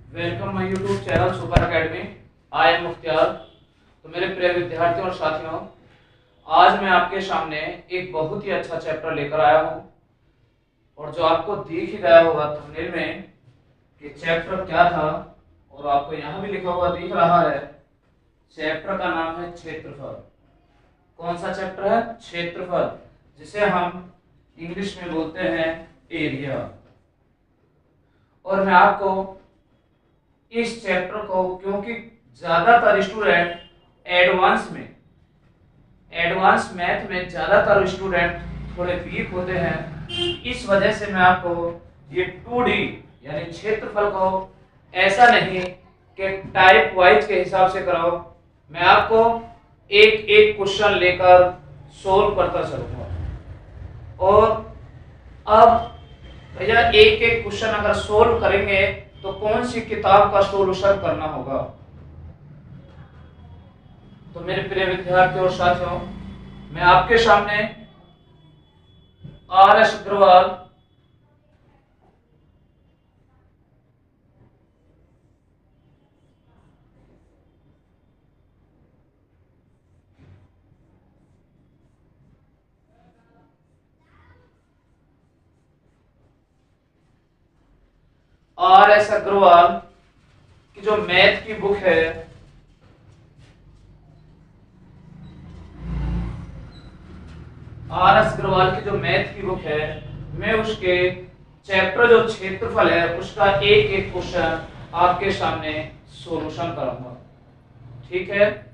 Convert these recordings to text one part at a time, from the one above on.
Welcome my YouTube channel super academy. I am Mukhtiyar. तो मेरे प्रिय विद्यार्थियों और साथियों, आज मैं आपके सामने एक बहुत ही अच्छा चैप्टर लेकर आया हूं और जो आपको दिख ही गया होगा थंबनेल में कि चैप्टर क्या था, और आपको यहाँ भी लिखा हुआ दिख रहा है। चैप्टर का नाम है क्षेत्रफल। कौन सा चैप्टर है? क्षेत्रफल, जिसे हम इंग्लिश में बोलते हैं एरिया। और मैं आपको इस चैप्टर को, क्योंकि ज्यादातर स्टूडेंट एडवांस मैथ में ज्यादातर स्टूडेंट थोड़े वीक होते हैं, इस वजह से मैं आपको ये 2D यानी क्षेत्रफल को ऐसा नहीं कि टाइप वाइज के हिसाब से कराओ, मैं आपको एक एक क्वेश्चन लेकर सोल्व करता चलूंगा। और अब भैया एक एक क्वेश्चन अगर सोल्व करेंगे तो कौन सी किताब का सॉल्यूशन करना होगा? तो मेरे प्रिय विद्यार्थियों और साथियों, मैं आपके सामने आर.एस. अग्रवाल की जो मैथ की बुक है, आर.एस. अग्रवाल की जो मैथ की बुक है, मैं उसके चैप्टर जो क्षेत्रफल है उसका एक एक क्वेश्चन आपके सामने सॉल्यूशन करूंगा। ठीक है?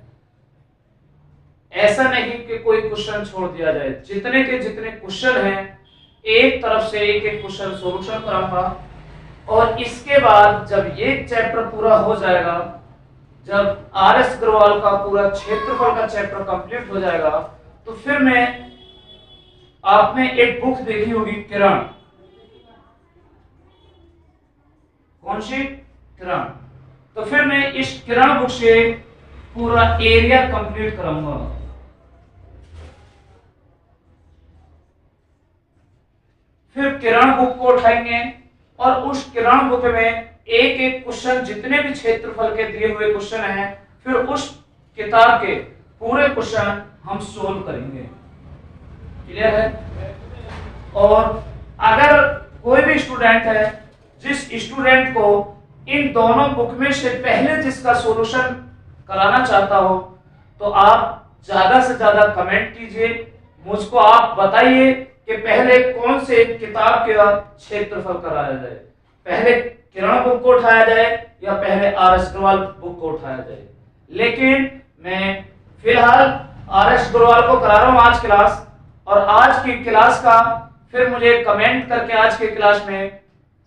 ऐसा नहीं कि कोई क्वेश्चन छोड़ दिया जाए, जितने के जितने क्वेश्चन हैं एक तरफ से एक एक क्वेश्चन सॉल्यूशन कराऊंगा। और इसके बाद जब ये चैप्टर पूरा हो जाएगा, जब आर.एस. अग्रवाल का पूरा क्षेत्रफल का चैप्टर कंप्लीट हो जाएगा, तो फिर मैं, आपने एक बुक देखी होगी किरण, कौन सी? किरण। तो फिर मैं इस किरण बुक से पूरा एरिया कंप्लीट कराऊंगा। फिर किरण बुक को उठाएंगे और उस किरण बुक में एक एक क्वेश्चन, जितने भी क्षेत्रफल के दिए हुए क्वेश्चन हैं, फिर उस किताब के पूरे क्वेश्चन हम सोल्व करेंगे। क्लियर है? और अगर कोई भी स्टूडेंट है, जिस स्टूडेंट को इन दोनों बुक में से पहले जिसका सॉल्यूशन कराना चाहता हो, तो आप ज्यादा से ज्यादा कमेंट कीजिए, मुझको आप बताइए कि पहले कौन से किताब का क्षेत्रफल कराया जाए, पहले किरण बुक को उठाया जाए या पहले आर.एस. अग्रवाल बुक को उठाया जाए। लेकिन मैं फिलहाल आर.एस. अग्रवाल को करा रहा हूं आज क्लास, और आज की क्लास का फिर मुझे कमेंट करके आज की क्लास में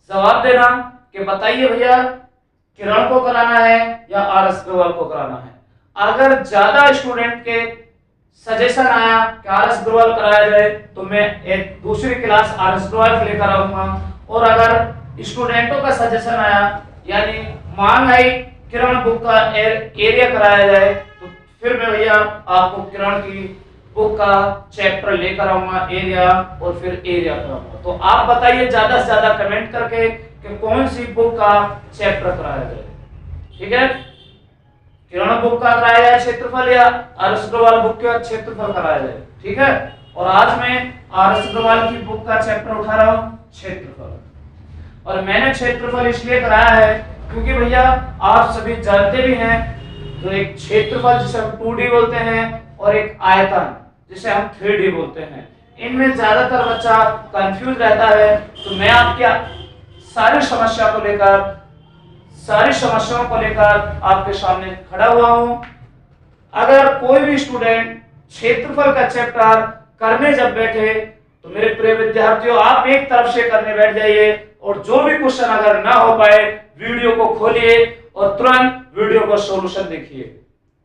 जवाब देना कि बताइए भैया किरण को कराना है या आर.एस. अग्रवाल को कराना है। अगर ज्यादा स्टूडेंट के सजेशन आया कि आर.एस. अग्रवाल कराया जाए, तो मैं एक दूसरी क्लास आर.एस. अग्रवाल के लेकर आऊंगा। और अगर स्टूडेंटों का सजेशन आया, यानी मांग आई किरण बुक का एरिया कराया जाए, तो फिर मैं भैया आपको किरण की बुक का चैप्टर लेकर आऊंगा एरिया, और फिर एरिया कराऊंगा। तो आप बताइए ज्यादा से ज्यादा कमेंट करके कि कौन सी बुक का चैप्टर कराया जाए। ठीक है? किरण बुक का कराया जाए क्षेत्रफल या आर.एस. अग्रवाल बुक का क्षेत्रफल कराया जाए। ठीक है? और आज मैं आर.एस. अग्रवाल की बुक का चैप्टर उठा रहा हूं, क्षेत्रफल। और मैंने क्षेत्रफल इसलिए कराया है क्योंकि भैया आप सभी जानते भी हैं, जो एक क्षेत्रफल जिसे हम 2D बोलते हैं और एक आयतन जिसे हम 3D बोलते हैं, इनमें ज्यादातर बच्चा कंफ्यूज रहता है। तो मैं आपकी सारी समस्याओं को लेकर आपके सामने खड़ा हुआ हूं। अगर कोई भी स्टूडेंट क्षेत्रफल का चैप्टर करने जब बैठे, तो मेरे प्रिय विद्यार्थियों, आप एक तरफ से करने बैठ जाइए, और जो भी क्वेश्चन अगर ना हो पाए, वीडियो को खोलिए और तुरंत वीडियो का सॉल्यूशन देखिए।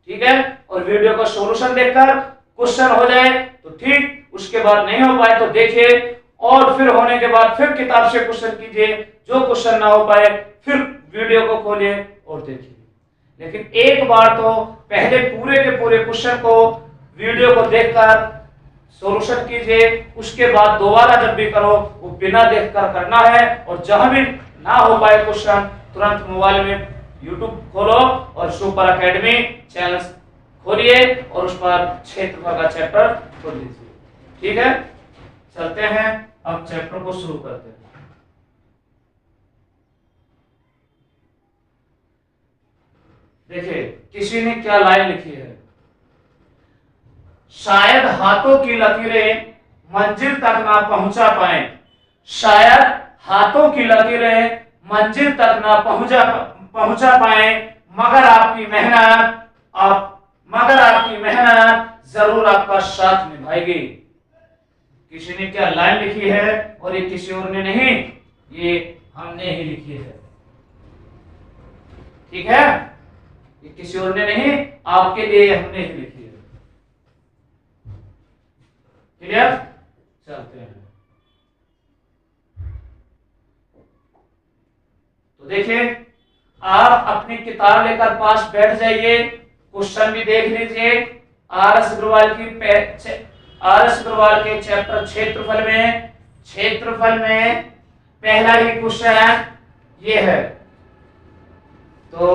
ठीक है? और वीडियो का सॉल्यूशन देखकर क्वेश्चन हो जाए तो ठीक, उसके बाद नहीं हो पाए तो देखिए, और फिर होने के बाद फिर किताब से क्वेश्चन कीजिए। जो क्वेश्चन ना हो पाए फिर वीडियो को खोलिए और देखिए। लेकिन एक बार तो पहले पूरे के पूरे क्वेश्चन को वीडियो को देखकर सॉल्यूशन कीजिए, उसके बाद दोबारा जब भी करो वो बिना देखकर करना है। और जहां भी ना हो पाए क्वेश्चन, तुरंत मोबाइल में YouTube खोलो और सुपर एकेडमी चैनल खोलिए और उस पर क्षेत्रफल का चैप्टर खोल लीजिए। ठीक है, चलते हैं अब चैप्टर को शुरू करते हैं। देखिए किसी ने क्या लाइन लिखी है, शायद हाथों की लकीरें मंजिल तक ना पहुंचा पाए, शायद हाथों की लकीरें मंजिल तक ना पहुंचा पाए, मगर आपकी मेहनत जरूर आपका साथ निभाएगी। किसी ने क्या लाइन लिखी है और ये किसी और ने नहीं, ये हमने ही लिखी है। ठीक है, ये किसी और ने नहीं, आपके लिए हमने ही लिखी है। क्लियर, चलते हैं। तो देखिए आप अपनी किताब लेकर पास बैठ जाइए, क्वेश्चन भी देख लीजिए। आर एस अग्रवाल के चैप्टर क्षेत्रफल में पहला ही क्वेश्चन ये है। तो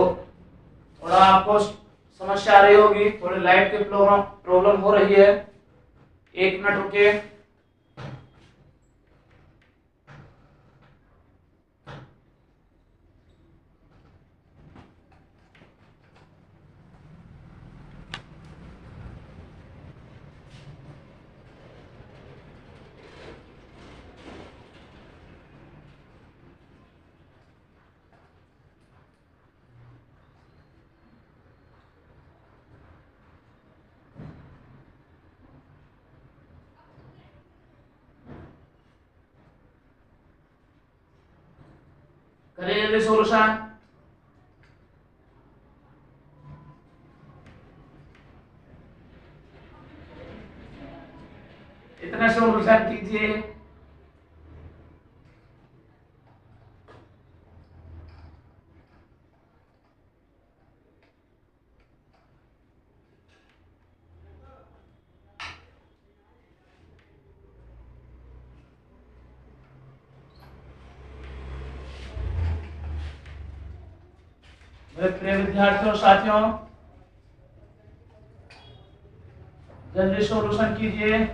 थोड़ा आपको समस्या आ रही होगी, थोड़ी लाइट की प्रॉब्लम हो रही है, 1 मिनट रुकिए। करिए जल्दी सोल्यूशन। इतना सोल्यूशन कीजिए। मेरे प्रिय विद्यार्थियों साथियों, जल्दी सोल्यूशन कीजिए।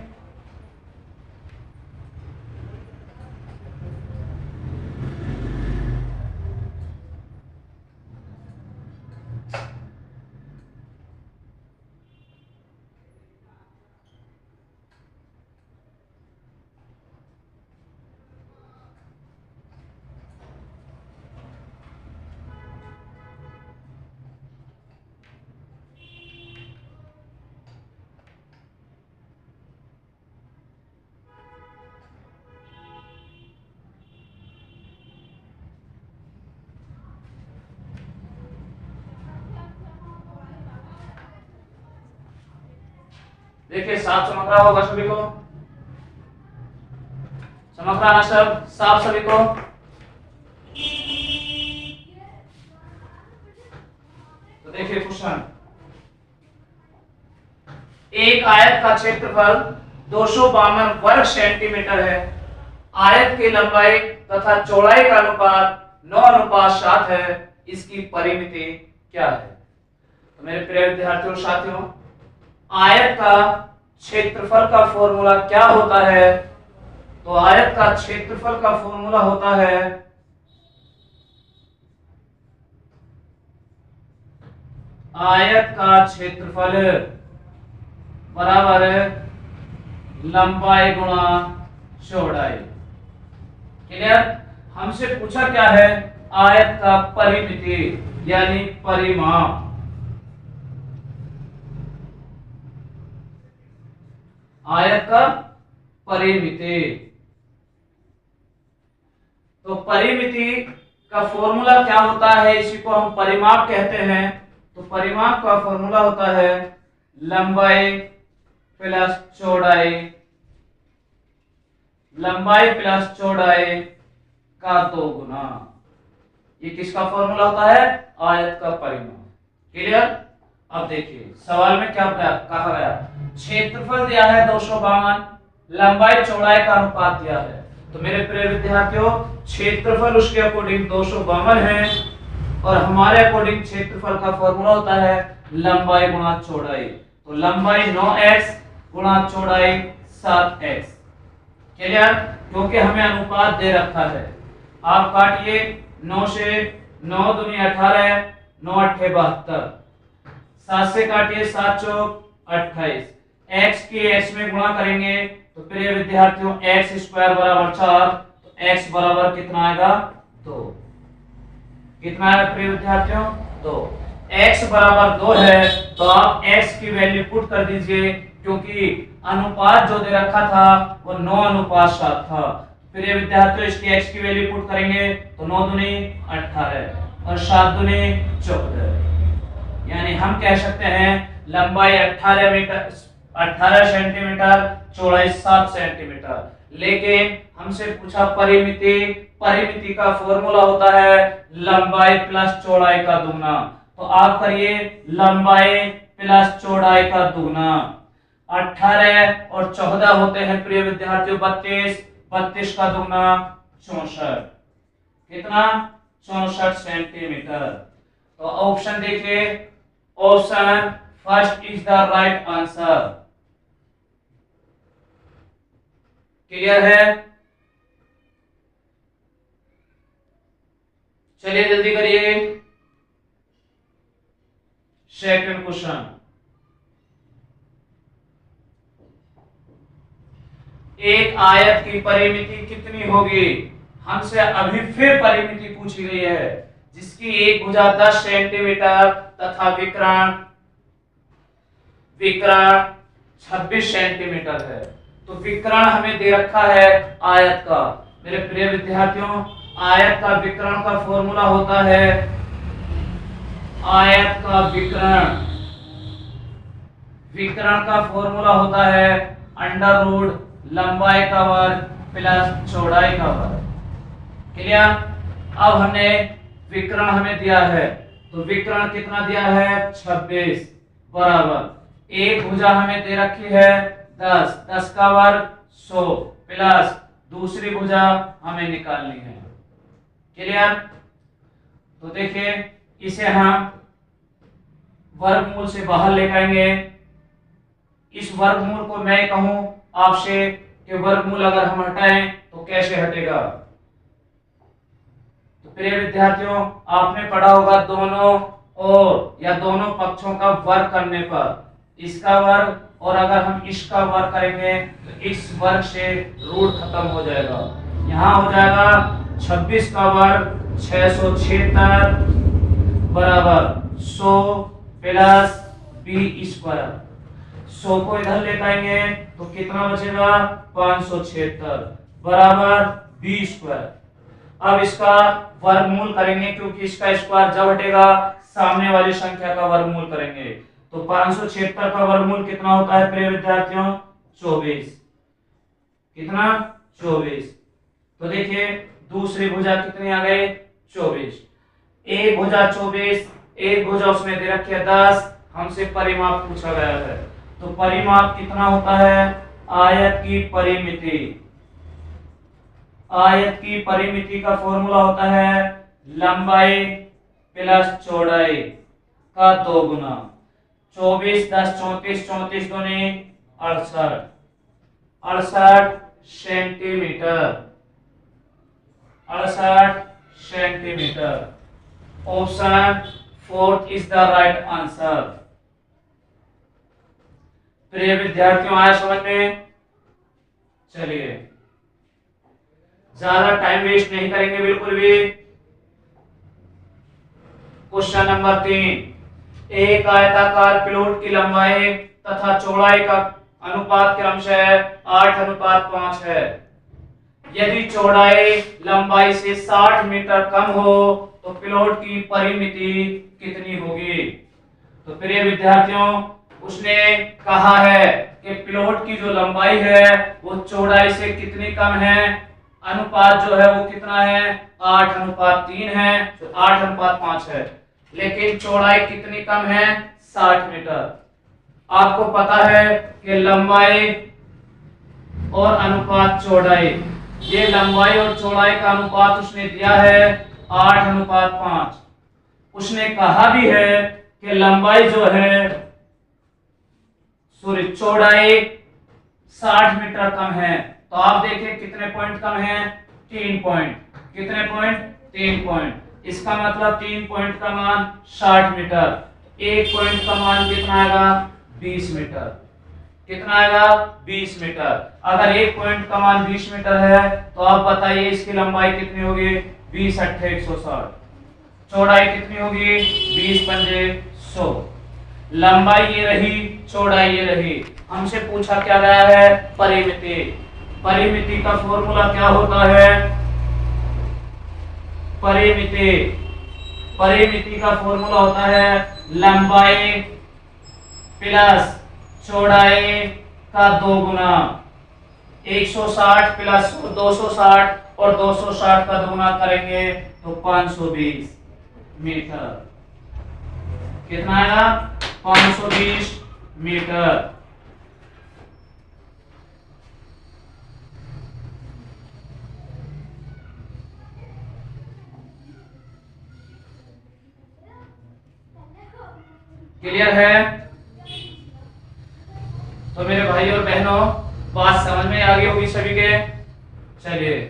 देखिए साफ चमक रहा होगा सभी को, चमक रहा ना सब साफ सभी को। तो देखिए क्वेश्चन, एक आयत का क्षेत्रफल 252 वर्ग सेंटीमीटर है। आयत की लंबाई तथा चौड़ाई का अनुपात 9:7 है। इसकी परिमिति क्या है? तो मेरे प्रिय विद्यार्थियों साथियों, आयत का क्षेत्रफल का फॉर्मूला क्या होता है? तो आयत का क्षेत्रफल का फॉर्मूला होता है आयत का क्षेत्रफल बराबर लंबाई गुणा चौड़ाई। क्लियर? हमसे पूछा क्या है? आयत का परिमिति यानी परिमाप। आयत का परिमिति, तो परिमिति का फॉर्मूला क्या होता है? इसी को हम परिमाप कहते हैं। तो परिमाप का फॉर्मूला होता है लंबाई प्लस चौड़ाई, लंबाई प्लस चौड़ाई का 2 गुना। ये किसका फॉर्मूला होता है? आयत का परिमाप। क्लियर? अब देखिए सवाल में क्या कहा गया, क्षेत्रफल दिया है 252, लंबाई चौड़ाई का अनुपात दिया है। तो मेरे प्रिय विद्यार्थियों, क्षेत्रफल उसके अकॉर्डिंग 252 है और हमारे अकॉर्डिंग क्षेत्रफल का फॉर्मूला होता है लंबाई गुणा चौड़ाई। तो लंबाई 9x गुणा चौड़ाई 7x। क्लियर? क्योंकि हमें अनुपात दे रखा है। आप काटिए 9 से, 9 दूनी 18, 9 अट्ठे 72, 7 से काटिए 7 चौक 28, x की x में गुणा करेंगे तो प्रिय विद्यार्थियों x स्क्वायर बराबर 4, तो x बराबर कितना आएगा 2। कितना है प्रिय विद्यार्थियों 2। x बराबर 2 है तो आप x की वैल्यू पुट कर दीजिए, क्योंकि अनुपात जो दे रखा था वो 9:7 था। प्रिय विद्यार्थियों इसकी x की वैल्यू पुट करेंगे तो 9 दूनी 18 और 7 दूनी 14, यानी हम कह सकते हैं लंबाई 18 सेंटीमीटर, चौड़ाई 7 सेंटीमीटर। लेकिन हमसे पूछा परिमिति, परिमिति का फॉर्मूला होता है लंबाई प्लस चौड़ाई का दुगना। तो आप करिए लंबाई प्लस चौड़ाई का दुगना। 18 और 14 होते हैं प्रिय विद्यार्थियों 32, 32 का दुगना 64। कितना? 64 सेंटीमीटर। तो ऑप्शन देखिए, option first is the right answer. Clear है? चलिए जल्दी करिए सेकंड क्वेश्चन। एक आयत की परिमिति कितनी होगी? हमसे अभी फिर परिमिति पूछी गई है, जिसकी एक भुजा 10 सेंटीमीटर तथा विकर्ण 26 सेंटीमीटर है। तो विकर्ण हमें दे रखा है आयत का। मेरे प्रिय विद्यार्थियों, आयत का विकर्ण का फॉर्मूला होता है, आयत का विकर्ण, विकर्ण का फॉर्मूला होता है अंडर रूट लंबाई का वर्ग प्लस चौड़ाई का वर्ग। क्लियर? अब हमने विकर्ण हमें दिया है, तो विकर्ण कितना दिया है 26 बराबर एक भुजा हमें दे रखी है 10, 10 का वर्ग 100 प्लस दूसरी भुजा हमें निकालनी है। क्लियर? तो देखिए इसे हम वर्गमूल से बाहर लेकर आएंगे। इस वर्गमूल को मैं कहूं आपसे कि वर्गमूल अगर हम हटाएं तो कैसे हटेगा। तो प्रिय विद्यार्थियों, आपने पढ़ा होगा दोनों और या दोनों पक्षों का वर्ग करने पर इसका वर्ग, और अगर हम इसका वर्ग करेंगे तो इस वर्ग से रूट खत्म हो जाएगा। यहां हो जाएगा 26 का वर्ग 676 बराबर 100 प्लस बी स्क्वायर। 100 को इधर लेकर आएंगे तो कितना बचेगा 576 बराबर बी स्क्वायर। अब इसका वर्गमूल करेंगे, क्योंकि इसका स्क्वायर जब हटेगा सामने वाली संख्या का वर्गमूल करेंगे। तो 576 का वर्गमूल कितना होता है प्रिय विद्यार्थियों 24। कितना 24। तो देखिए दूसरी भुजा कितनी आ गई 24। एक भुजा 24, एक भुजा उसमें दे रखी है 10, हमसे परिमाप पूछा गया है। तो परिमाप कितना होता है आयत की परिमिति। आयत की परिमिति का फॉर्मूला होता है लंबाई प्लस चौड़ाई का 2 गुना। 24 10 34, 34 दूनी 68, 68 centimetre, 68 centimetre. Option fourth is the right answer. प्रिय विद्यार्थियों आया समझ में? चलिए ज्यादा टाइम वेस्ट नहीं करेंगे बिल्कुल भी। क्वेश्चन नंबर 3, एक आयताकार प्लॉट की लंबाई तथा चौड़ाई का अनुपात क्रमशः 8:5 है। यदि चौड़ाई लंबाई से 60 मीटर कम हो तो प्लॉट की परिमिति कितनी होगी? तो प्रिय विद्यार्थियों, उसने कहा है कि प्लॉट की जो लंबाई है वो चौड़ाई से कितनी कम है, अनुपात जो है वो कितना है 8:3 है, तो 8:5 है। लेकिन चौड़ाई कितनी कम है 60 मीटर। आपको पता है कि लंबाई और अनुपात चौड़ाई, ये लंबाई और चौड़ाई का अनुपात उसने दिया है 8:5। उसने कहा भी है कि लंबाई जो है सॉरी चौड़ाई 60 मीटर कम है। तो आप देखिए कितने पॉइंट कम है, 3 पॉइंट। कितने पॉइंट, 3 पॉइंट। इसका मतलब 3 पॉइंट का मान 60 मीटर, 1 पॉइंट का मान कितना आएगा, 20 मीटर। कितना आएगा, 20 मीटर। अगर 1 पॉइंट का मान 20 मीटर है तो आप बताइए इसकी लंबाई कितनी होगी, 20 अट्ठे 160। चौड़ाई कितनी होगी, 20 पंजे 100। लंबाई ये रही, चौड़ाई ये रही। हमसे पूछा क्या गया है, परिमिति। परिमिति का फॉर्मूला क्या होता है, परिमिति, परिमिति का फॉर्मूला होता है लंबाई प्लस चौड़ाई का 2 गुना। 160 प्लस 260 और 260 का 2 गुना करेंगे तो 520 मीटर। कितना आएगा, 520 मीटर। क्लियर है? तो मेरे भाई और बहनों बात समझ में आ गई होगी सभी के। चलिए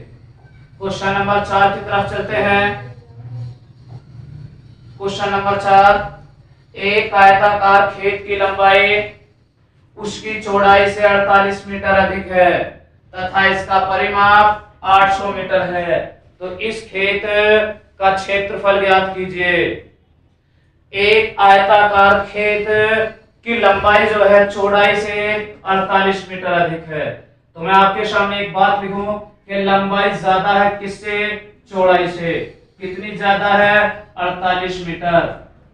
क्वेश्चन नंबर 4 की तरफ चलते हैं। क्वेश्चन नंबर 4, एक आयताकार खेत की लंबाई उसकी चौड़ाई से 48 मीटर अधिक है तथा इसका परिमाप 800 मीटर है। तो इस खेत का क्षेत्रफल ज्ञात कीजिए। एक आयताकार खेत की लंबाई जो है चौड़ाई से 48 मीटर अधिक है। तो मैं आपके सामने एक बात लिखूं कि लंबाई ज्यादा है किससे, चौड़ाई से। कितनी ज्यादा है, 48 मीटर।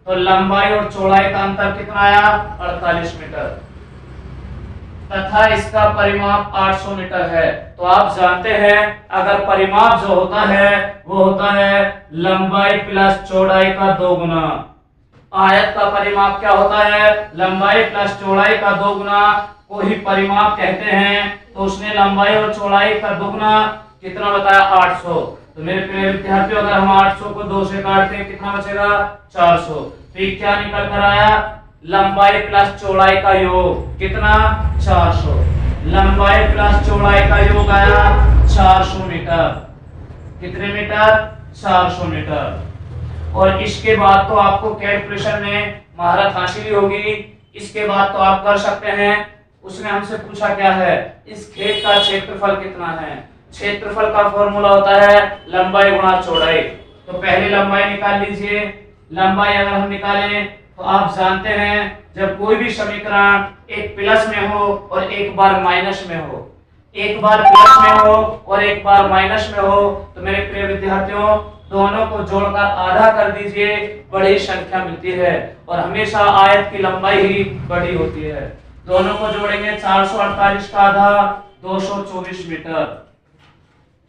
तो लंबाई और चौड़ाई का अंतर कितना आया, 48 मीटर। तथा इसका परिमाप 800 मीटर है। तो आप जानते हैं अगर परिमाप जो होता है वो होता है लंबाई प्लस चौड़ाई का 2 गुना। आयत का परिमाप क्या होता है, लंबाई प्लस चौड़ाई का 2 गुना को ही परिमाप कहते हैं। तो उसने लंबाई और चौड़ाई का 2 गुना कितना बताया, 800। तो मेरे प्रिय विद्यार्थियों अगर हम 800 को 2 से काटते हैं कितना बचेगा, 400। तो ये क्या निकल कर आया, लंबाई प्लस चौड़ाई का योग कितना, 400। लंबाई प्लस चौड़ाई का योग आया 400 मीटर। कितने मीटर, 400 मीटर। और इसके बाद तो आपको कैलकुलेशन में महारत हासिल ही होगी। इसके बाद तो आप कर सकते हैं। उसने हमसे पूछा क्या है, इस खेत का क्षेत्रफल कितना है। क्षेत्रफल का फॉर्मूला होता है लंबाई गुणा चौड़ाई। तो पहले लंबाई निकाल लीजिए। लंबाई अगर हम निकालें तो आप जानते हैं जब कोई भी समीकरण एक प्लस में हो और एक बार माइनस में हो, एक बार प्लस में हो और एक बार माइनस में हो, तो मेरे प्रिय विद्यार्थियों दोनों को जोड़कर आधा कर दीजिए, बड़ी संख्या मिलती है। और हमेशा आयत की लंबाई ही बड़ी होती है। दोनों को जोड़ेंगे 448 का आधा 224 मीटर।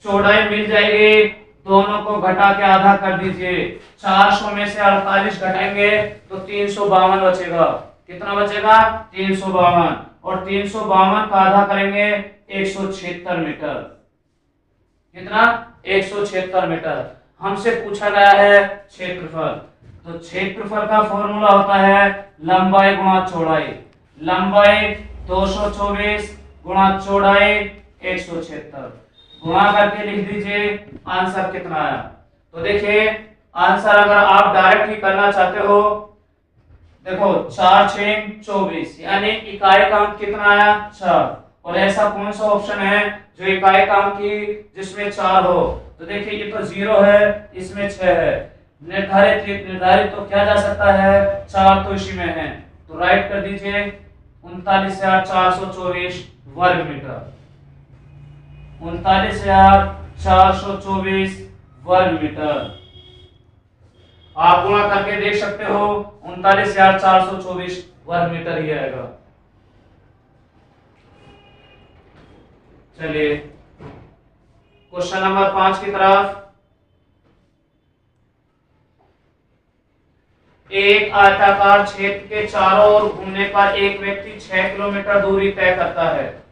चौड़ाई मिल जाएगी, दोनों को घटा के आधा कर दीजिए। 400 में से 48 घटाएंगे तो 352 बचेगा। कितना बचेगा, 352। और 352 का आधा करेंगे 176 मीटर। कितना, 176 मीटर। हमसे पूछा गया है क्षेत्रफल। तो क्षेत्रफल का फॉर्मूला होता है लंबाई गुणा चौड़ाई। लंबाई 224 गुणा चौड़ाई 176 गुणा करके लिख दीजिए आंसर कितना आया। तो देखिए आंसर अगर आप डायरेक्ट ही करना चाहते हो, देखो 4 6 24 यानी इकाई का अंक कितना आया, 4। और ऐसा कौन सा ऑप्शन है जो इकाई का अंक की जिसमें 4 हो। तो देखिए ये तो 0 है, इसमें 6 है। निर्धारित तो क्या जा सकता है, 4 तो इसी में है। तो राइट कर दीजिए 39,424 वर्ग मीटर। 39,424 वर्ग मीटर। आप गुणा करके देख सकते हो 39,424 वर्ग मीटर ही आएगा। चलिए क्वेश्चन नंबर 5 की तरफ। एक आयताकार क्षेत्र के चारों ओर घूमने पर एक व्यक्ति 6 किलोमीटर दूरी तय करता है।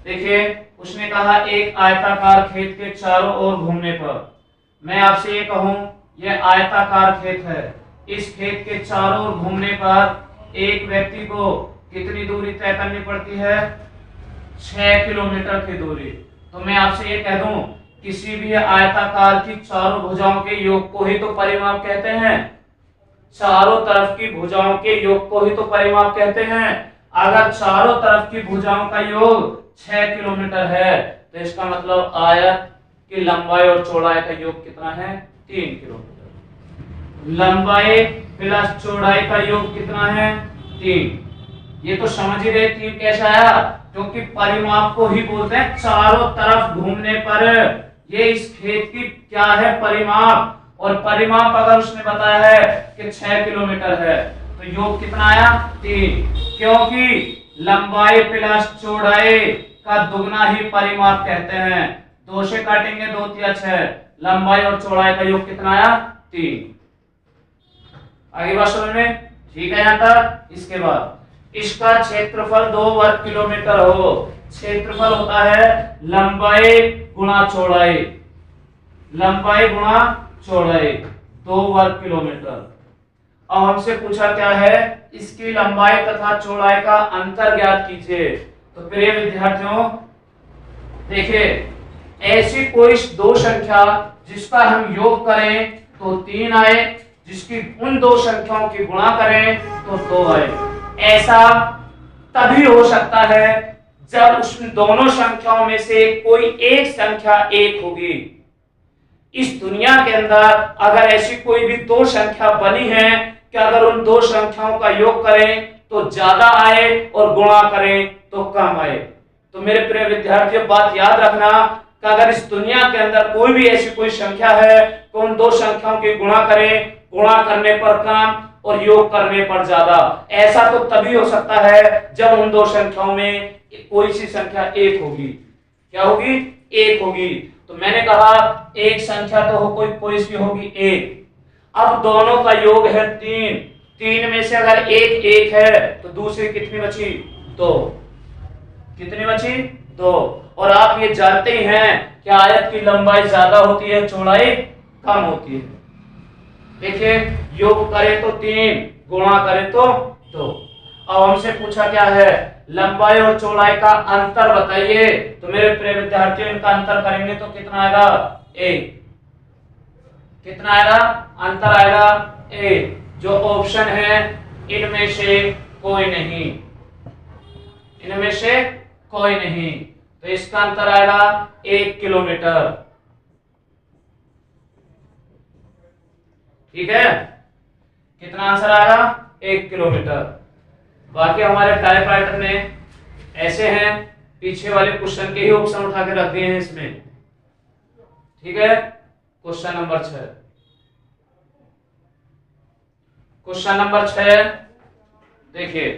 देखिए उसने कहा एक आयताकार खेत के चारों ओर घूमने पर। मैं आपसे ये कहूं, यह आयताकार खेत है, इस खेत के चारों ओर घूमने पर एक व्यक्ति को कितनी दूरी तय करनी पड़ती है? 6 किलोमीटर की दूरी। तो मैं आपसे ये कह दूं, किसी भी आयताकार की चारों भुजाओं के योग को ही तो परिमाप कहते हैं। चारों तरफ की भुजाओं के योग को ही तो परिमाप कहते हैं। अगर चारों तरफ की भुजाओं का योग 6 किलोमीटर है तो इसका मतलब आयत की लंबाई और चौड़ाई का योग कितना है? 3 किलोमीटर। लंबाई प्लस चौड़ाई का योग कितना है? 3। ये तो समझ ही रहे 3 कैसे आया, क्योंकि परिमाप को ही बोलते हैं चारों तरफ घूमने पर। ये इस खेत की क्या है? परिमाप। और परिमाप अगर उसने बताया है कि 6 किलोमीटर है तो योग कितना आया? 3। क्योंकि लंबाई प्लस चौड़ाई का दुगना ही परिमाप कहते हैं। 2 से काटेंगे 2 तिया 6, लंबाई और चौड़ाई का योग कितना आया? 3। आगे बात समझ में ठीक है यहाँ तक। इसके बाद इसका क्षेत्रफल 2 वर्ग किलोमीटर हो। क्षेत्रफल होता है लंबाई गुणा चौड़ाई, लंबाई गुणा चौड़ाई 2 वर्ग किलोमीटर। अब हमसे पूछा क्या है? इसकी लंबाई तथा चौड़ाई का अंतर ज्ञात कीजिए। तो प्रिय विद्यार्थियों देखिए, ऐसी कोई दो संख्या जिसका हम योग करें तो 3 आए, जिसकी उन दो संख्याओं की गुणा करें तो 2 आए। ऐसा तभी हो सकता है जब उस दोनों संख्याओं में से कोई एक संख्या 1 होगी। इस दुनिया के अंदर अगर ऐसी कोई भी दो संख्या बनी है कि अगर उन दो संख्याओं का योग करें तो ज्यादा आए और गुणा करें तो कम आए। तो मेरे प्रिय विद्यार्थियों बात याद रखना कि अगर इस दुनिया के अंदर कोई भी ऐसी कोई संख्या है तो उन दो संख्याओं की गुणा करें, गुणा करने पर कम और योग करने पर ज्यादा। ऐसा तो तभी हो सकता है जब उन दो संख्याओं में कोई सी संख्या 1 होगी। क्या होगी? 1 होगी। तो मैंने कहा एक संख्या तो हो कोई सी होगी 1। अब दोनों का योग है 3। 3 में से अगर एक 1 है तो दूसरी कितनी बची? 2। कितनी बची? 2। और आप ये जानते ही हैं कि आयत की लंबाई ज्यादा होती है, चौड़ाई कम होती है। देखिए योग करे तो 3, गुणा करे तो 2। अब हमसे पूछा क्या है? लंबाई और चौड़ाई का अंतर बताइए। तो मेरे प्रिय विद्यार्थियों इनका अंतर करेंगे तो कितना आएगा? 1। कितना आएगा? अंतर आएगा 1। जो ऑप्शन है इनमें से कोई नहीं, इनमें से कोई नहीं। तो इसका अंतर आएगा 1 किलोमीटर। ठीक है, कितना आंसर आएगा? 1 किलोमीटर। बाकी हमारे टाइपराइटर में ऐसे हैं, पीछे वाले क्वेश्चन के ही ऑप्शन उठा के रख दिए हैं इसमें। ठीक है, क्वेश्चन नंबर 6। क्वेश्चन नंबर 6 देखिए,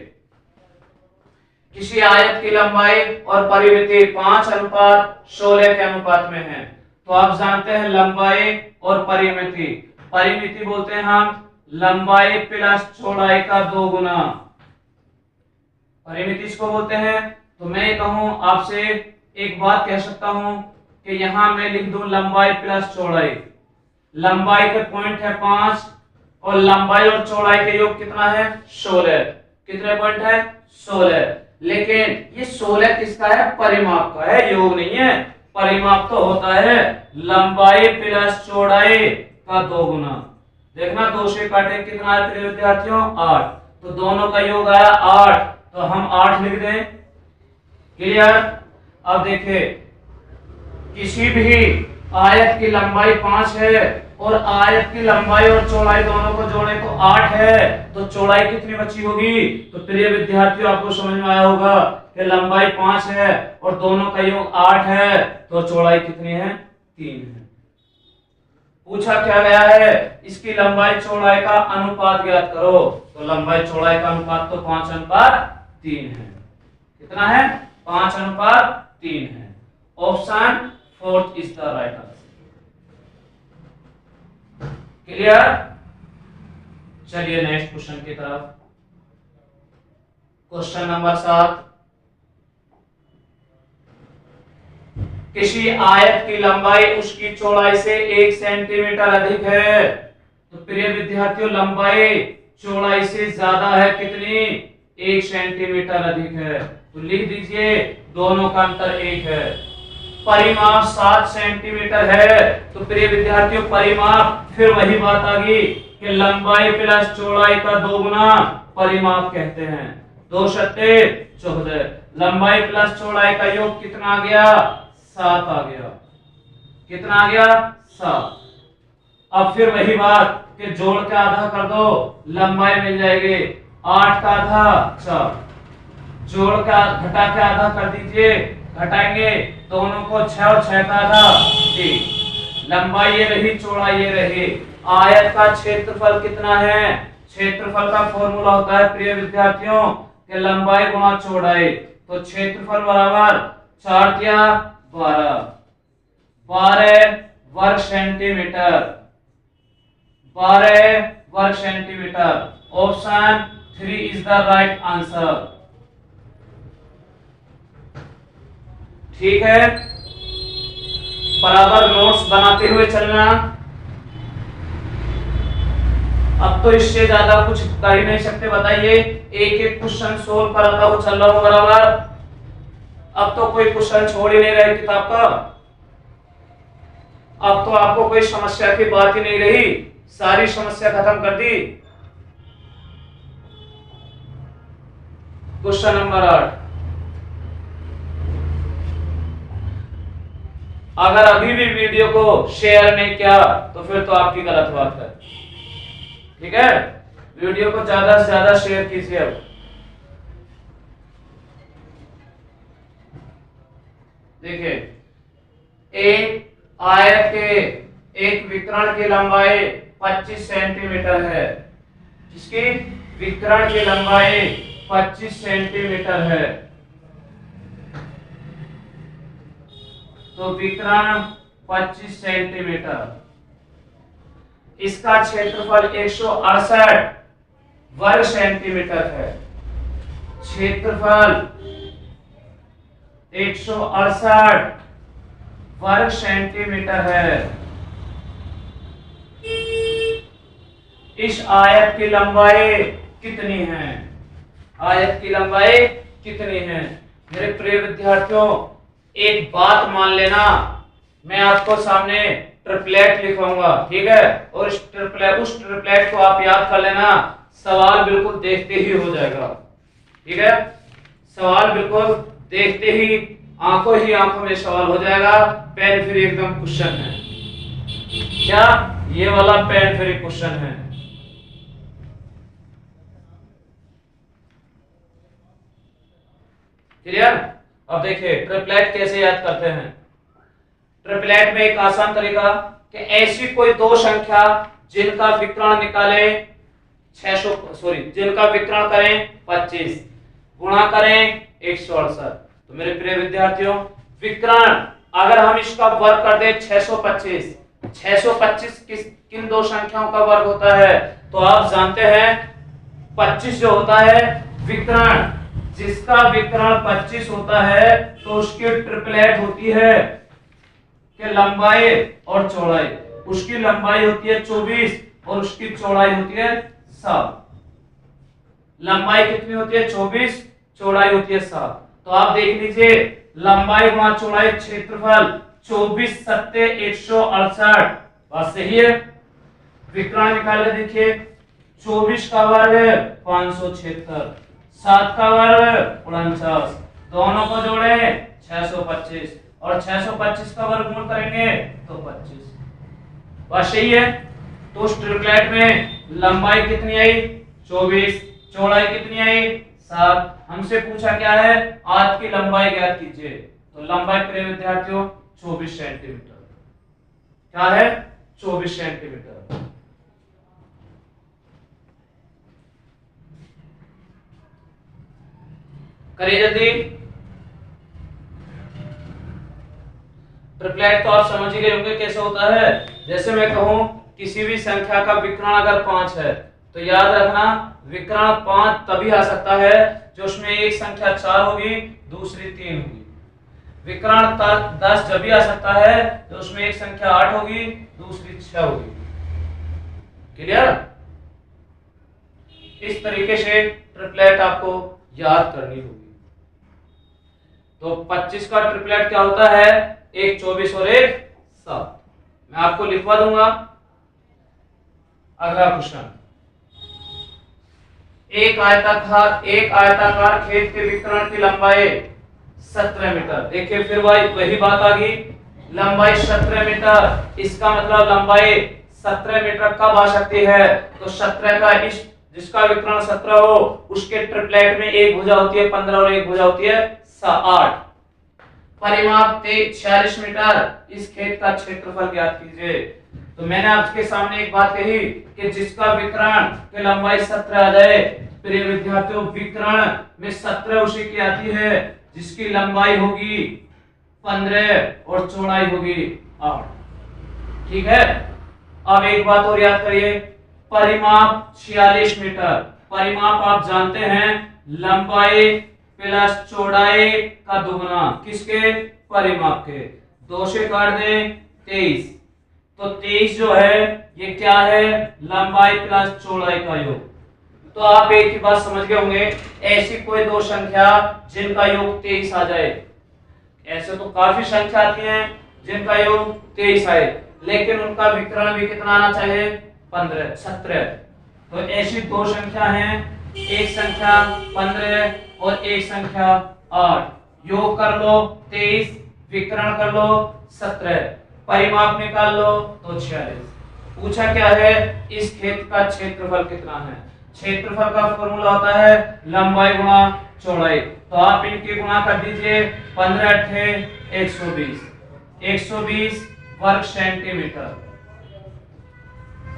किसी आयत की लंबाई और परिमिति 5:16 के अनुपात में है। तो आप जानते हैं लंबाई और परिमिति, परिमिति बोलते हैं हम लंबाई प्लस चौड़ाई का 2 गुना, परिमिति इसको बोलते हैं। तो मैं कहूं आपसे एक बात कह सकता हूं कि यहां मैं लिख दूं लंबाई प्लस चौड़ाई। लंबाई के पॉइंट है 5 और लंबाई और चौड़ाई के योग कितना है? 16। कितने पॉइंट है? 16। लेकिन ये 16 किसका है? परिमाप का है, योग नहीं है। परिमाप तो होता है लंबाई प्लस चौड़ाई का 2 गुना। देखना 2 से काटे कितना है प्रिय विद्यार्थियों? 8। तो दोनों का योग आया 8, तो हम 8 लिख दें। क्लियर? अब देखिए, किसी भी आयत की लंबाई 5 है और आयत की लंबाई और चौड़ाई दोनों को जोड़े तो 8 है, तो चौड़ाई कितनी बची होगी? तो प्रिय विद्यार्थियों आपको समझ में आया होगा कि लंबाई 5 है और दोनों का योग 8 है, तो चौड़ाई कितनी है? 3 है। पूछा क्या गया है? इसकी लंबाई चौड़ाई का अनुपात ज्ञात करो। तो लंबाई चौड़ाई का अनुपात तो 5:3 है। कितना है? 5:3 है। Option 4 is the right answer. Clear? चलिए नेक्स्ट क्वेश्चन की तरफ। क्वेश्चन नंबर 7, किसी आयत की लंबाई उसकी चौड़ाई से 1 सेंटीमीटर अधिक है। तो प्रिय विद्यार्थियों लंबाई चौड़ाई से ज्यादा है कितनी, 1 सेंटीमीटर अधिक है। तो लिख दीजिए दोनों का अंतर 1 है। परिमाप 7 सेंटीमीटर है। तो प्रिय विद्यार्थियों परिमाप फिर वही बात आ गई कि लंबाई प्लस चौड़ाई का 2 गुना परिमाप कहते हैं। 2 सत्ते 14, लंबाई प्लस चौड़ाई का योग कितना आ गया, 7 आ गया। कितना आ गया, 7। अब फिर वही बात कि जोड़ के आधा कर दो, लंबाई मिल जाएगी। 8 का आधा 4, जोड़ का घटा के आधा कर दीजिए, घटाएंगे दोनों को 6 और 6 का आधा 3। लंबाई ये रही, चौड़ाई ये रही। आयत का क्षेत्रफल कितना है, क्षेत्रफल का फॉर्मूला होता है प्रिय विद्यार्थियों कि लंबाई गुणा चौड़ाई। तो क्षेत्रफल बराबर 4 या 12 वर्ग सेंटीमीटर, 12 वर्ग centimetre. Option 3 is the right answer. ठीक है, बराबर नोट्स बनाते हुए चलना। अब तो इससे ज्यादा कुछ कर ही नहीं सकते, बताइए। एक एक क्वेश्चन सोल्व कराता हुआ चल रहा हूं बराबर। अब तो कोई क्वेश्चन छोड़ ही नहीं रहे किताब का। अब तो आपको कोई समस्या की बात ही नहीं रही, सारी समस्या खत्म कर दी। Question number 8। अगर अभी भी वीडियो को शेयर नहीं किया तो फिर तो आपकी गलत बात है। ठीक है, वीडियो को ज्यादा से ज्यादा शेयर कीजिए। अब देखिए, एक आयत के एक विकर्ण की लंबाई 25 सेंटीमीटर है। इसकी विकर्ण की लंबाई 25 सेंटीमीटर है। तो विकर्ण 25 सेंटीमीटर, इसका क्षेत्रफल 168 वर्ग सेंटीमीटर है। क्षेत्रफल 168 वर्ग सेंटीमीटर है। इस आयत की लंबाई कितनी है, आयत की लंबाई कितनी है। मेरे प्रिय विद्यार्थियों एक बात मान लेना, मैं आपको सामने ट्रिपलेट लिखवाऊंगा, ठीक है, और उस ट्रिपलेट को आप याद कर लेना। सवाल बिल्कुल देखते ही हो जाएगा। ठीक है, सवाल बिल्कुल देखते ही आंखों में सवाल हो जाएगा। पेन फ्री एकदम क्वेश्चन है। क्या ये वाला पेन फ्री क्वेश्चन है। क्लियर। अब देखिए ट्रिपलेट कैसे याद करते हैं। ट्रिपलेट में एक आसान तरीका कि ऐसी कोई दो संख्या जिनका विकर्ण निकाले 600 जिनका विकर्ण करें 25 गुणा करें 168। तो मेरे प्रिय विद्यार्थियों विकर्ण अगर हम इसका वर्ग कर दें 625 किन दो संख्याओं का वर्ग होता है। तो आप जानते हैं 25 जो होता है विकर्ण, जिसका विकर्ण 25 होता है तो उसकी ट्रिपलेट होती है कि लंबाई और चौड़ाई। उसकी लंबाई होती है 24 और उसकी चौड़ाई होती है 7। लंबाई कितनी होती है 24, चौड़ाई होती है 7। तो आप देख लीजिए लंबाई गुणा चौड़ाई क्षेत्रफल 24 सत्ते 168, बात सही है। विकर्ण निकाल के देखिए 24 का वर्ग 576, 7 का वर्ग 49, दोनों को जोड़े 625 और 625 का वर्गमूल करेंगे तो 25, बात सही है। तो उस ट्रिपलेट में लंबाई कितनी आई 24, चौड़ाई कितनी आई 7। हमसे पूछा क्या है आयत की लंबाई ज्ञात कीजिए। तो लंबाई प्रिय विद्यार्थियों 24 सेंटीमीटर, क्या है 24 सेंटीमीटर। करिए जल्दी। ट्रिपलेट तो आप समझ ही गए होंगे कैसे होता है। जैसे मैं कहूं किसी भी संख्या का विकर्ण अगर 5 है तो याद रखना विकर्ण 5 तभी आ सकता है जो उसमें एक संख्या 4 होगी दूसरी 3 होगी। विकर्ण 10 जब भी आ सकता है तो उसमें एक संख्या 8 होगी दूसरी 6 होगी। क्लियर? इस तरीके से ट्रिपलेट आपको याद करनी होगी। तो 25 का ट्रिपलेट क्या होता है? एक 24 और एक 7। मैं आपको लिखवा दूंगा। अगला क्वेश्चन, एक आयताकार खेत के विकर्ण की लंबाई 17 मीटर। देखिए फिर भाई वही बात आ गई, लंबाई 17 मीटर, इसका मतलब लंबाई 17 मीटर कब आ सकती है? तो 17 का इस जिसका विकर्ण 17 हो उसके ट्रिपलेट में एक भुजा होती है 15 और एक भुजा होती है 8। परिमाप 46 मीटर। इस खेत का क्षेत्रफल ज्ञात कीजिए। तो मैंने आपके सामने एक बात कही कि जिसका विकर्ण की लंबाई 17 आ जाए, प्रिय विद्यार्थियों विकर्ण में 17 उसी की आती है जिसकी लंबाई होगी 15 और चौड़ाई होगी 8। ठीक है। अब एक बात और याद करिए, परिमाप 46 मीटर। परिमाप आप जानते हैं लंबाई प्लस चौड़ाई का दुगुना। किसके? परिमाप के। 2 से काट दें 23, तो 23 जो है ये क्या है? लंबाई प्लस चौड़ाई का योग। तो आप एक ही बात समझ गए होंगे, ऐसी कोई दो संख्या जिनका योग 23 आ जाए। ऐसे तो काफी संख्या आती हैं जिनका योग 23 आए, लेकिन उनका विकर्ण भी कितना आना चाहिए? 17। तो ऐसी दो संख्या हैं, एक संख्या 15 और एक संख्या 8। योग कर लो 23, विकर्ण कर लो 17, परिमाप निकाल लो तो 46। पूछा क्या है? इस खेत का क्षेत्रफल कितना है? क्षेत्रफल का फॉर्मूला होता है लंबाई गुणा चौड़ाई। तो आप इनकी गुणा कर दीजिए, 15 अट्ठे 120, 120 वर्ग centimetre.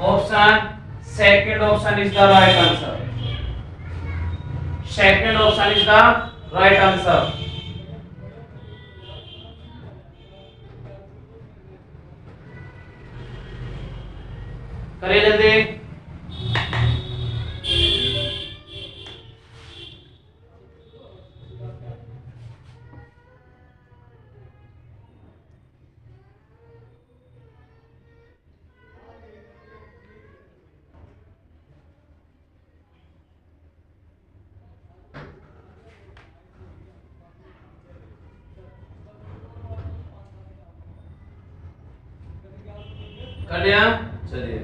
Option second option is the right answer. Second option is the right answer. करिए जल्दी। कर लिया? चलिए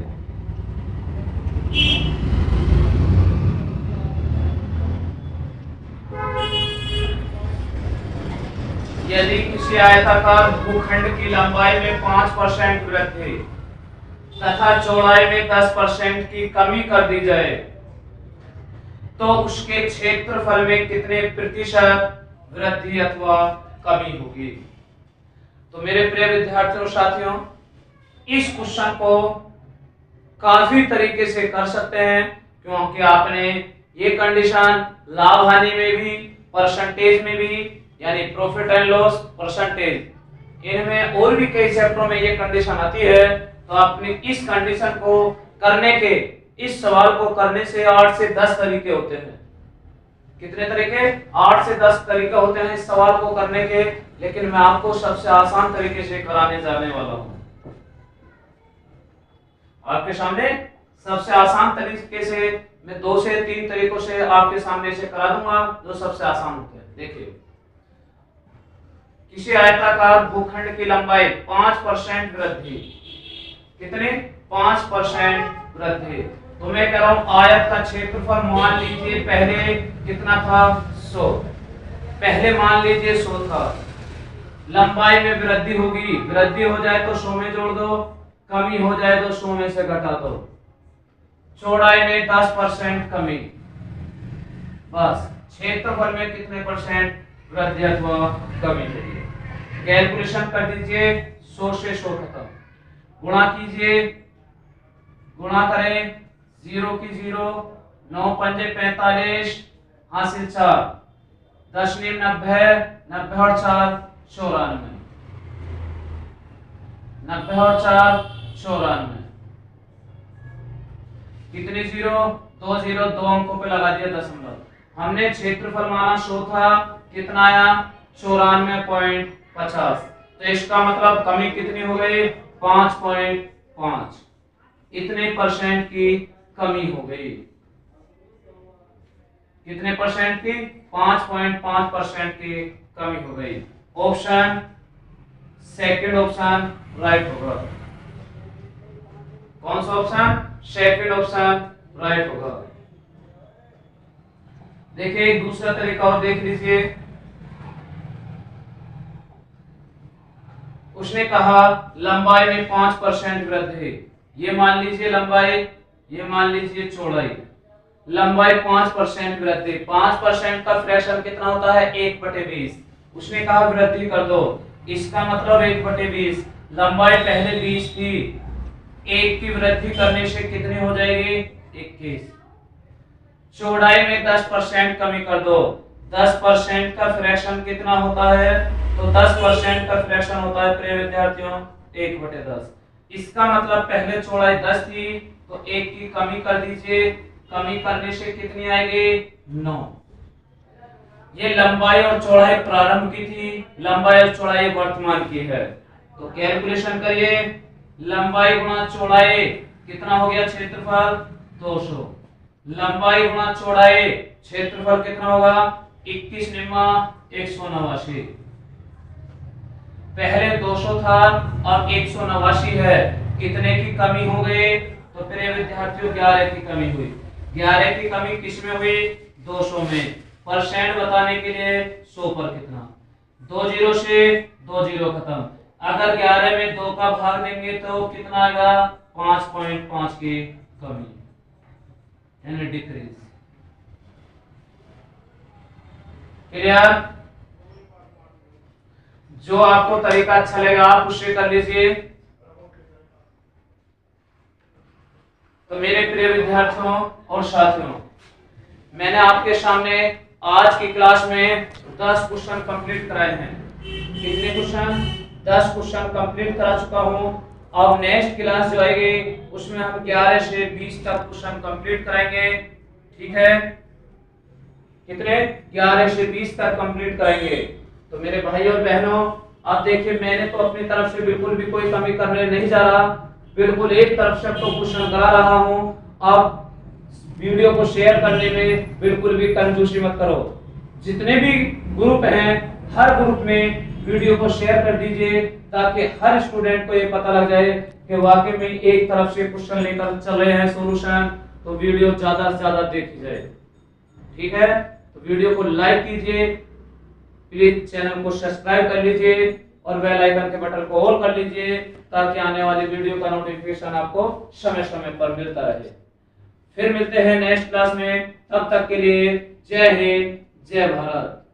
यदि किसी आयताकार भूखंड की लंबाई में 5% वृद्धि तथा चौड़ाई में 10% की कमी कर दी जाए तो उसके क्षेत्रफल में कितने प्रतिशत वृद्धि अथवा कमी होगी? तो मेरे प्रिय विद्यार्थियों साथियों, इस क्वेश्चन को काफी तरीके से कर सकते हैं, क्योंकि आपने ये कंडीशन लाभ हानि में भी, परसेंटेज में भी, यानी प्रॉफिट एंड लॉस परसेंटेज, इनमें और भी कई चैप्टरों में ये कंडीशन आती है। तो आपने इस कंडीशन को करने के, इस सवाल को करने से 8 से 10 तरीके होते हैं। कितने तरीके? 8 से 10 तरीके होते हैं इस सवाल को करने के, लेकिन मैं आपको सबसे आसान तरीके से कराने जाने वाला हूं। आपके सामने सबसे आसान तरीके से मैं 2 से 3 तरीकों से आपके सामने से करा दूंगा जो सबसे आसान होते हैं। देखिए, किसी आयताकार भूखंड की लंबाई 5% वृद्धि, कितने? 5% वृद्धि। तो मैं कह रहा हूं आयत का क्षेत्रफल मान लीजिए पहले कितना था? 100। पहले मान लीजिए 100 था। लंबाई में वृद्धि होगी, वृद्धि हो जाए तो 100 में जोड़ दो, कमी हो जाए तो 100 में से घटा दो। चौड़ाई में 10% कमी, बस क्षेत्रफल में कितने परसेंट वृद्धि अथवा कमी चाहिए? कैलकुलेशन कर दीजिए, 100 से 100 खत्म, गुणा कीजिए, गुणा करें 0 की 0, 9 पंजे 45, हासिल 4, 10 नीम 90, 90 और 4 94, 90 और 4 94। कितनी 0? 2 0, 2 अंकों पे लगा दिया दशमलव। हमने क्षेत्रफल माना 100 था, कितना आया? 94.50। तो इसका मतलब कमी कितनी हो गई? 5.5। इतने परसेंट की कमी हो गई। कितने परसेंट की? 5.5% की कमी हो गई। ऑप्शन सेकंड ऑप्शन राइट होगा। कौन सा ऑप्शन? सेकंड ऑप्शन राइट होगा। देखिए एक दूसरा तरीका और देख लीजिए। उसने कहा लंबाई में 5% वृद्धि। ये मान लीजिए लंबाई, ये मान लीजिए चौड़ाई। लंबाई 5% वृद्धि, 5% का फ्रैक्शन कितना होता है? 1/20। उसने कहा वृद्धि कर दो, इसका मतलब 1/20। लंबाई पहले 20 थी, 1 की वृद्धि करने से कितनी हो जाएगी? 21। चौड़ाई में 10% कमी कर दो, 10% का फ्रैक्शन कितना होता है? तो 10% का फ्रैक्शन होता है प्रिय विद्यार्थियों 1/10। इसका मतलब पहले चौड़ाई 10 थी तो 1 की कमी कर दीजिए, कमी करने से कितनी आएगी? 9। ये लंबाई और चौड़ाई प्रारंभ की थी, लंबाई और चौड़ाई वर्तमान की है। तो कैलकुलेशन करिए, लंबाई गुणा चौड़ाई कितना हो गया? क्षेत्रफल 200। लंबाई गुणा चौड़ाई क्षेत्रफल कितना होगा? 21 निम्मा 189। पहले 200 था अब 189 है, कितने की कमी हो गई? तो प्रिय विद्यार्थियों 11 की कमी हुई। 11 की कमी किस में हुई? 200 में। परसेंट बताने के लिए 100 पर कितना? 2 जीरो से 2 जीरो खत्म। अगर 11 में 2 का भाग देंगे तो कितना आएगा? 5.5 की कमी यानी डिक्रीज। क्लियर? जो आपको तरीका अच्छा लगेगा आप उससे कर लीजिए। तो मेरे प्रिय विद्यार्थियों और साथियों, मैंने आपके सामने आज की क्लास में 10 क्वेश्चन कंप्लीट कराए हैं। कितने क्वेश्चन? 10 क्वेश्चन कंप्लीट करा चुका हूं। अब नेक्स्ट क्लास जो आएगी उसमें हम 11 से 20 तक क्वेश्चन कंप्लीट कराएंगे। ठीक है? कितने? 11 से 20 तक कंप्लीट कराएंगे। तो मेरे भाई और बहनों, आप देखिए मैंने तो अपनी तरफ से बिल्कुल भी कोई कमी करने नहीं जा रहा, बिल्कुल एक तरफ से तो क्वेश्चन करा रहा हूं। आप वीडियो को शेयर करने में बिल्कुल भी कंजूसी मत करो। जितने भी ग्रुप हैं हर ग्रुप में वीडियो को शेयर कर दीजिए ताकि हर स्टूडेंट को ये पता लग जाए कि वाकई में एक तरफ से क्वेश्चन लेकर चल रहे हैं सॉल्यूशन, तो वीडियो ज्यादा से ज्यादा देखी जाए। ठीक है? तो वीडियो को लाइक कीजिए, प्लीज चैनल को सब्सक्राइब कर लीजिए और बेल आइकन के बटन को ऑल कर लीजिए ताकि आने वाली वीडियो का नोटिफिकेशन आपको समय समय पर मिलता रहे। फिर मिलते हैं नेक्स्ट क्लास में, तब तक के लिए जय हिंद जय भारत।